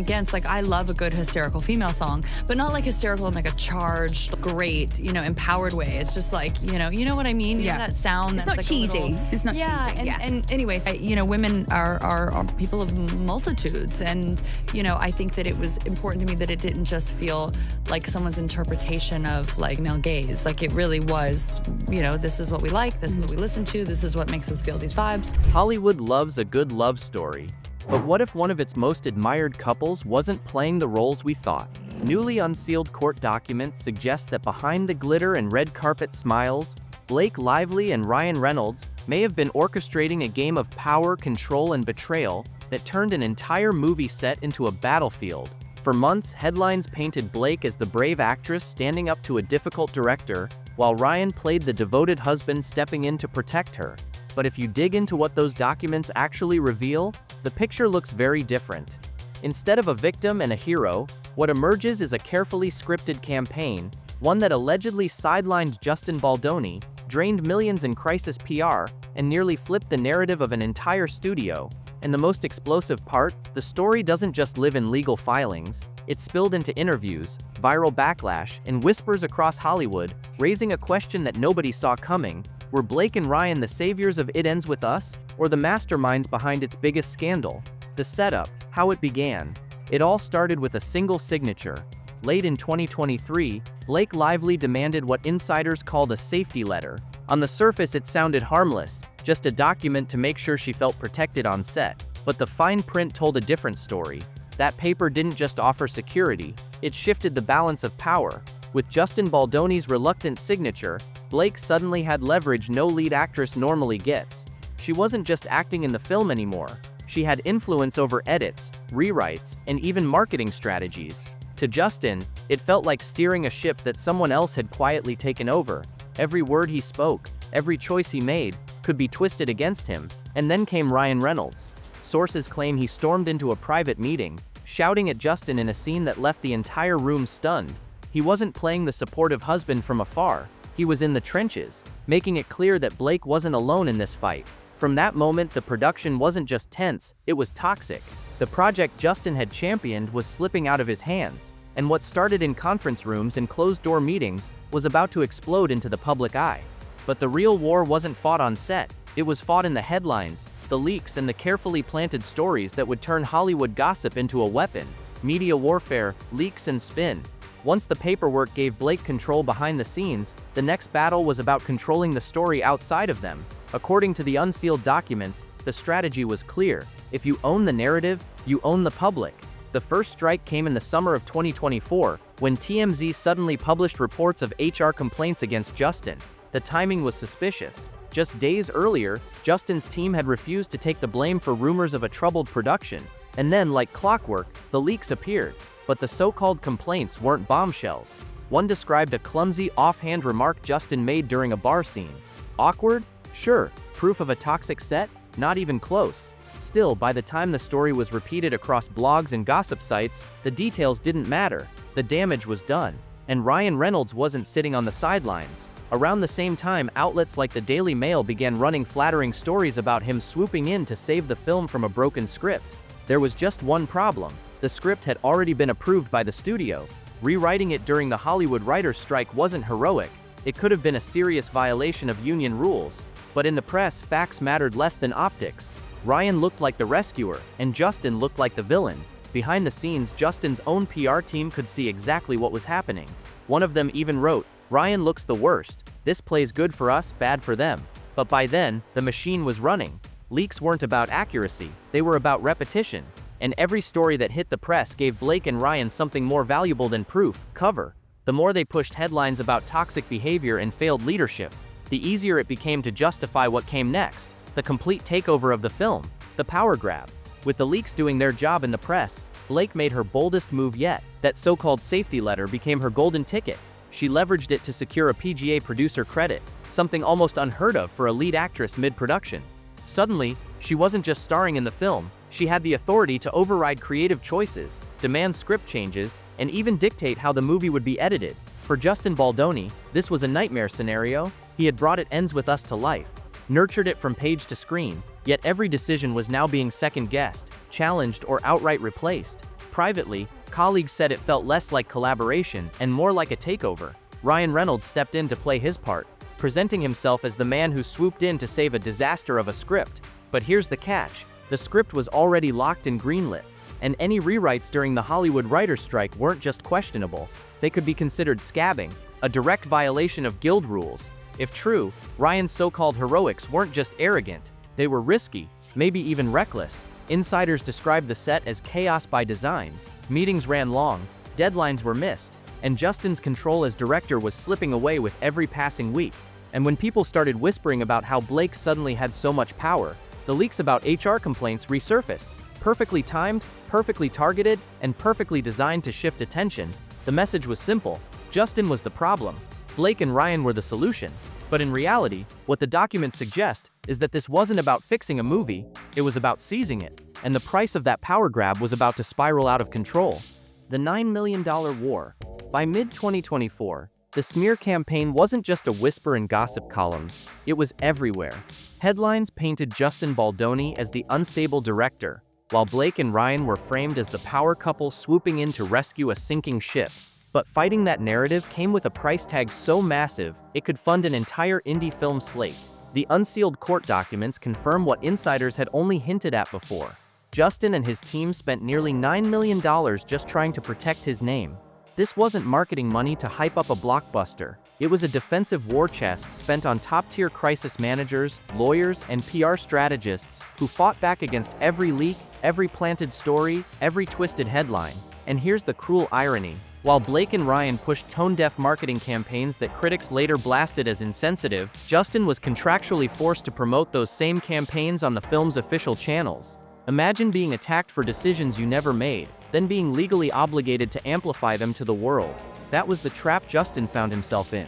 against, like, I love a good hysterical female song, but not like hysterical in like a charged, great, empowered way. It's just like, you know what I mean? You know that sound It's that's not like cheesy. a little, It's not cheesy. And anyways, women are people of multitudes, and I think that it was important to me that it didn't just feel like someone's interpretation of like male gaze. Like, it really was, this is what we like, this is what we listen to, this is what makes us feel these vibes. Hollywood loves a good love story. But what if one of its most admired couples wasn't playing the roles we thought? Newly unsealed court documents suggest that behind the glitter and red carpet smiles, Blake Lively and Ryan Reynolds may have been orchestrating a game of power, control, and betrayal that turned an entire movie set into a battlefield. For months, headlines painted Blake as the brave actress standing up to a difficult director, while Ryan played the devoted husband stepping in to protect her. But if you dig into what those documents actually reveal, the picture looks very different. Instead of a victim and a hero, what emerges is a carefully scripted campaign, one that allegedly sidelined Justin Baldoni, drained millions in crisis PR, and nearly flipped the narrative of an entire studio. And the most explosive part, the story doesn't just live in legal filings, it spilled into interviews, viral backlash, and whispers across Hollywood, raising a question that nobody saw coming. Were Blake and Ryan the saviors of It Ends With Us, or the masterminds behind its biggest scandal? The setup, how it began. It all started with a single signature. Late in 2023, Blake Lively demanded what insiders called a safety letter. On the surface, it sounded harmless, just a document to make sure she felt protected on set. But the fine print told a different story. That paper didn't just offer security, it shifted the balance of power. With Justin Baldoni's reluctant signature, Blake suddenly had leverage no lead actress normally gets. She wasn't just acting in the film anymore. She had influence over edits, rewrites, and even marketing strategies. To Justin, it felt like steering a ship that someone else had quietly taken over. Every word he spoke, every choice he made, could be twisted against him. And then came Ryan Reynolds. Sources claim he stormed into a private meeting, shouting at Justin in a scene that left the entire room stunned. He wasn't playing the supportive husband from afar. He was in the trenches, making it clear that Blake wasn't alone in this fight. From that moment, the production wasn't just tense, it was toxic. The project Justin had championed was slipping out of his hands, and what started in conference rooms and closed-door meetings was about to explode into the public eye. But the real war wasn't fought on set, it was fought in the headlines, the leaks, and the carefully planted stories that would turn Hollywood gossip into a weapon. Media warfare, leaks, and spin. Once the paperwork gave Blake control behind the scenes, the next battle was about controlling the story outside of them. According to the unsealed documents, the strategy was clear. If you own the narrative, you own the public. The first strike came in the summer of 2024, when TMZ suddenly published reports of HR complaints against Justin. The timing was suspicious. Just days earlier, Justin's team had refused to take the blame for rumors of a troubled production. And then, like clockwork, the leaks appeared. But the so-called complaints weren't bombshells. One described a clumsy, offhand remark Justin made during a bar scene. Awkward? Sure. Proof of a toxic set? Not even close. Still, by the time the story was repeated across blogs and gossip sites, the details didn't matter. The damage was done. And Ryan Reynolds wasn't sitting on the sidelines. Around the same time, outlets like the Daily Mail began running flattering stories about him swooping in to save the film from a broken script. There was just one problem. The script had already been approved by the studio. Rewriting it during the Hollywood writers' strike wasn't heroic. It could have been a serious violation of union rules. But in the press, facts mattered less than optics. Ryan looked like the rescuer, and Justin looked like the villain. Behind the scenes, Justin's own PR team could see exactly what was happening. One of them even wrote, "Ryan looks the worst. This plays good for us, bad for them." But by then, the machine was running. Leaks weren't about accuracy, they were about repetition. And every story that hit the press gave Blake and Ryan something more valuable than proof: cover. The more they pushed headlines about toxic behavior and failed leadership, the easier it became to justify what came next: the complete takeover of the film, the power grab. With the leaks doing their job in the press, Blake made her boldest move yet. That so-called safety letter became her golden ticket. She leveraged it to secure a PGA producer credit, something almost unheard of for a lead actress mid-production. Suddenly, she wasn't just starring in the film, she had the authority to override creative choices, demand script changes, and even dictate how the movie would be edited. For Justin Baldoni, this was a nightmare scenario. He had brought It Ends With Us to life, nurtured it from page to screen, yet every decision was now being second-guessed, challenged, or outright replaced. Privately, colleagues said it felt less like collaboration and more like a takeover. Ryan Reynolds stepped in to play his part, presenting himself as the man who swooped in to save a disaster of a script. But here's the catch: the script was already locked and greenlit, and any rewrites during the Hollywood writers' strike weren't just questionable, they could be considered scabbing, a direct violation of guild rules. If true, Ryan's so-called heroics weren't just arrogant, they were risky, maybe even reckless. Insiders described the set as chaos by design. Meetings ran long, deadlines were missed, and Justin's control as director was slipping away with every passing week. And when people started whispering about how Blake suddenly had so much power, the leaks about HR complaints resurfaced. Perfectly timed, perfectly targeted, and perfectly designed to shift attention. The message was simple: Justin was the problem, Blake and Ryan were the solution. But in reality, what the documents suggest is that this wasn't about fixing a movie, it was about seizing it, and the price of that power grab was about to spiral out of control. The $9 million war. By mid-2024, the smear campaign wasn't just a whisper in gossip columns, it was everywhere. Headlines painted Justin Baldoni as the unstable director, while Blake and Ryan were framed as the power couple swooping in to rescue a sinking ship. But fighting that narrative came with a price tag so massive, it could fund an entire indie film slate. The unsealed court documents confirm what insiders had only hinted at before. Justin and his team spent nearly $9 million just trying to protect his name. This wasn't marketing money to hype up a blockbuster. It was a defensive war chest spent on top-tier crisis managers, lawyers, and PR strategists who fought back against every leak, every planted story, every twisted headline. And here's the cruel irony. While Blake and Ryan pushed tone-deaf marketing campaigns that critics later blasted as insensitive, Justin was contractually forced to promote those same campaigns on the film's official channels. Imagine being attacked for decisions you never made, then being legally obligated to amplify them to the world. That was the trap Justin found himself in.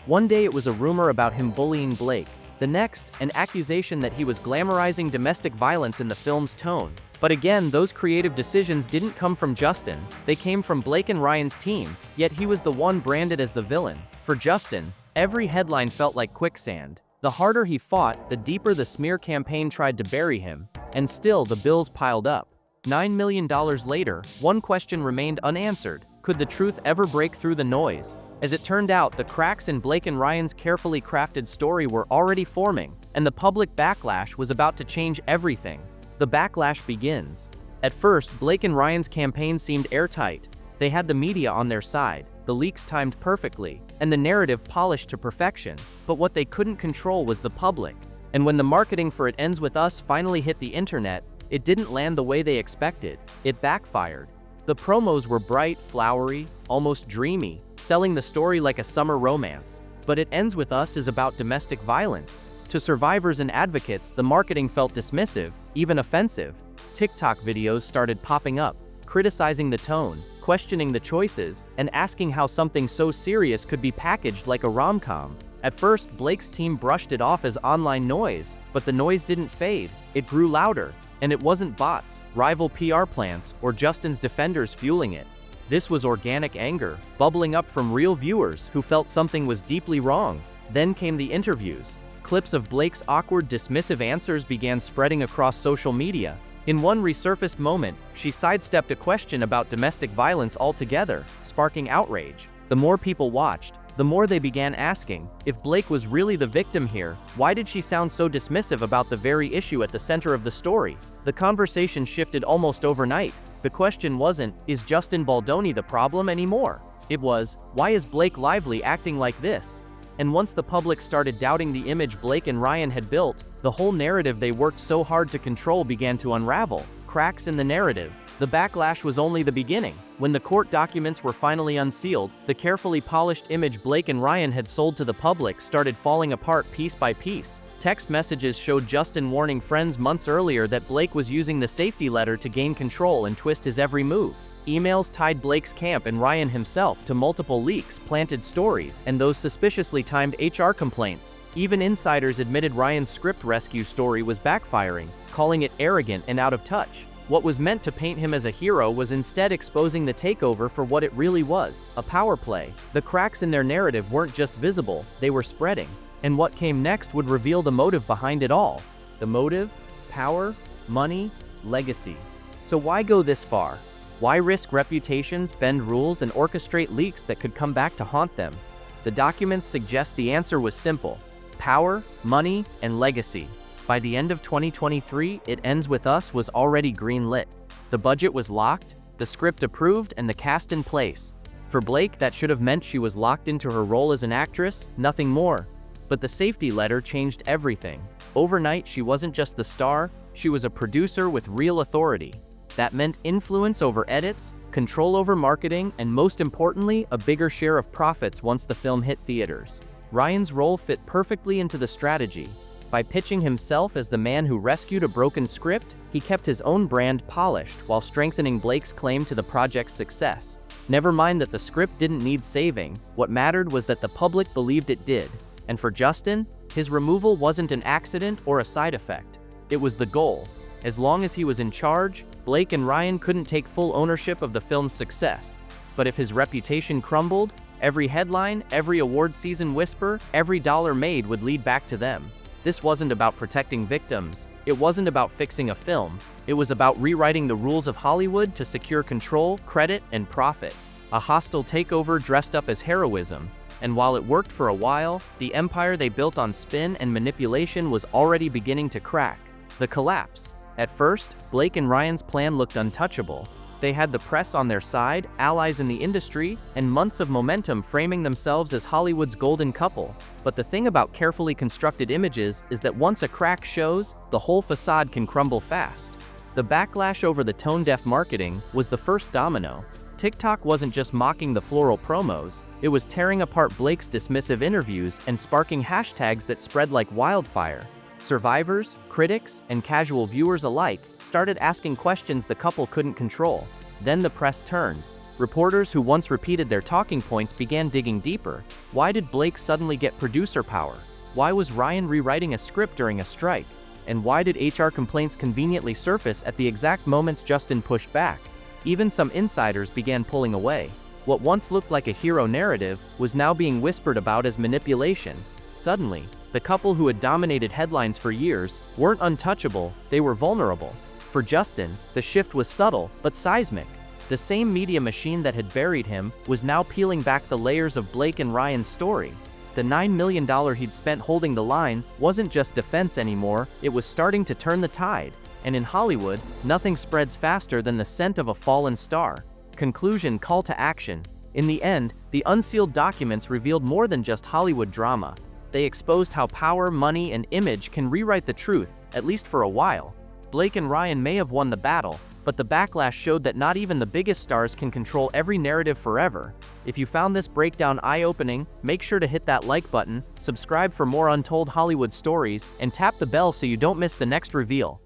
One day it was a rumor about him bullying Blake. The next, an accusation that he was glamorizing domestic violence in the film's tone. But again, those creative decisions didn't come from Justin, they came from Blake and Ryan's team, yet he was the one branded as the villain. For Justin, every headline felt like quicksand. The harder he fought, the deeper the smear campaign tried to bury him, and still the bills piled up. $9 million later, one question remained unanswered: could the truth ever break through the noise? As it turned out, the cracks in Blake and Ryan's carefully crafted story were already forming, and the public backlash was about to change everything. The backlash begins. At first, Blake and Ryan's campaign seemed airtight. They had the media on their side, the leaks timed perfectly, and the narrative polished to perfection. But what they couldn't control was the public. And when the marketing for It Ends With Us finally hit the internet, it didn't land the way they expected. It backfired. The promos were bright, flowery, almost dreamy, selling the story like a summer romance. But It Ends With Us is about domestic violence. To survivors and advocates, the marketing felt dismissive, even offensive. TikTok videos started popping up, criticizing the tone, questioning the choices, and asking how something so serious could be packaged like a rom-com. At first, Blake's team brushed it off as online noise, but the noise didn't fade. It grew louder, and it wasn't bots, rival PR plants, or Justin's defenders fueling it. This was organic anger, bubbling up from real viewers who felt something was deeply wrong. Then came the interviews. Clips of Blake's awkward, dismissive answers began spreading across social media. In one resurfaced moment, she sidestepped a question about domestic violence altogether, sparking outrage. The more people watched, the more they began asking, if Blake was really the victim here, why did she sound so dismissive about the very issue at the center of the story? The conversation shifted almost overnight. The question wasn't, is Justin Baldoni the problem anymore? It was, why is Blake Lively acting like this? And once the public started doubting the image Blake and Ryan had built, the whole narrative they worked so hard to control began to unravel. Cracks in the narrative. The backlash was only the beginning. When the court documents were finally unsealed, the carefully polished image Blake and Ryan had sold to the public started falling apart piece by piece. Text messages showed Justin warning friends months earlier that Blake was using the safety letter to gain control and twist his every move. Emails tied Blake's camp and Ryan himself to multiple leaks, planted stories, and those suspiciously timed HR complaints. Even insiders admitted Ryan's script rescue story was backfiring, calling it arrogant and out of touch. What was meant to paint him as a hero was instead exposing the takeover for what it really was, a power play. The cracks in their narrative weren't just visible, they were spreading. And what came next would reveal the motive behind it all. The motive? Power? Money? Legacy. So why go this far? Why risk reputations, bend rules, and orchestrate leaks that could come back to haunt them? The documents suggest the answer was simple: power, money, and legacy. By the end of 2023, It Ends With Us was already green-lit. The budget was locked, the script approved, and the cast in place. For Blake, that should have meant she was locked into her role as an actress, nothing more. But the safety letter changed everything. Overnight, she wasn't just the star, she was a producer with real authority. That meant influence over edits, control over marketing, and most importantly, a bigger share of profits once the film hit theaters. Ryan's role fit perfectly into the strategy. By pitching himself as the man who rescued a broken script, he kept his own brand polished while strengthening Blake's claim to the project's success. Never mind that the script didn't need saving, what mattered was that the public believed it did. And for Justin, his removal wasn't an accident or a side effect. It was the goal. As long as he was in charge, Blake and Ryan couldn't take full ownership of the film's success. But if his reputation crumbled, every headline, every award season whisper, every dollar made would lead back to them. This wasn't about protecting victims. It wasn't about fixing a film. It was about rewriting the rules of Hollywood to secure control, credit, and profit. A hostile takeover dressed up as heroism. And while it worked for a while, the empire they built on spin and manipulation was already beginning to crack. The collapse. At first, Blake and Ryan's plan looked untouchable. They had the press on their side, allies in the industry, and months of momentum framing themselves as Hollywood's golden couple. But the thing about carefully constructed images is that once a crack shows, the whole facade can crumble fast. The backlash over the tone-deaf marketing was the first domino. TikTok wasn't just mocking the floral promos, it was tearing apart Blake's dismissive interviews and sparking hashtags that spread like wildfire. Survivors, critics, and casual viewers alike started asking questions the couple couldn't control. Then the press turned. Reporters who once repeated their talking points began digging deeper. Why did Blake suddenly get producer power? Why was Ryan rewriting a script during a strike? And why did HR complaints conveniently surface at the exact moments Justin pushed back? Even some insiders began pulling away. What once looked like a hero narrative was now being whispered about as manipulation. Suddenly, the couple who had dominated headlines for years weren't untouchable, they were vulnerable. For Justin, the shift was subtle but seismic. The same media machine that had buried him was now peeling back the layers of Blake and Ryan's story. The $9 million he'd spent holding the line wasn't just defense anymore, it was starting to turn the tide. And in Hollywood, nothing spreads faster than the scent of a fallen star. Conclusion: call to action. In the end, the unsealed documents revealed more than just Hollywood drama. They exposed how power, money, and image can rewrite the truth, at least for a while. Blake and Ryan may have won the battle, but the backlash showed that not even the biggest stars can control every narrative forever. If you found this breakdown eye-opening, make sure to hit that like button, subscribe for more untold Hollywood stories, and tap the bell so you don't miss the next reveal.